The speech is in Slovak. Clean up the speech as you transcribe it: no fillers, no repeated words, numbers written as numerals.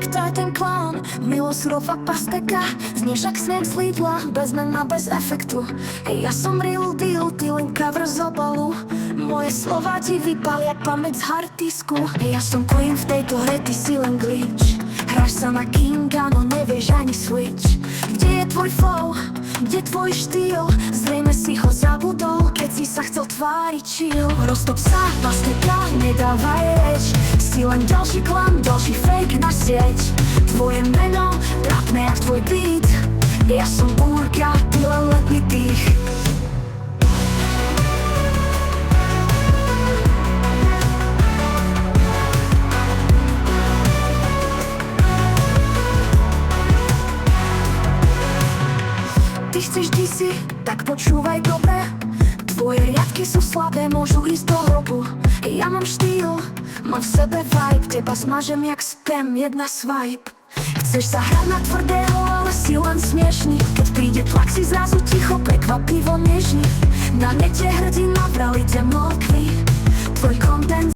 Kto je ten klán? Milosrová pasteka. Znieš jak snem z Lidla, bez mena, bez efektu. Ja som real deal, ty len cover z obalu. Moje slova ti vypalia pamäť z hardisku. Ja som queen v tejto hre, ty si len glitch. Hráš sa na kinga, no nevieš ani switch. Kde je tvoj flow? Kde tvoj štýl? Zrejme si ho zabudol, keď si sa chcel tváriť chill. Roztop sa, pasteka, nedávaj reč. Si len ďalší klam, ďalší fake na sieť. Tvoje meno, trápne jak tvoj beat. Ja som búrka, ty len letný dých. Ty chceš DC, tak počúvaj dobre. Tvoje riadky sú slabé, môžu ísť do hrobu. Ja mám štýl, mám v sebe vibe. Teba smažem jak spam, jedna swipe. Chceš sa hrať na tvrdého, ale si len smiešný. Keď príde tlak, si zrazu ticho, prekvapivo nežný. Na nete hrdina, vrali ťa mokvy. Tvoj content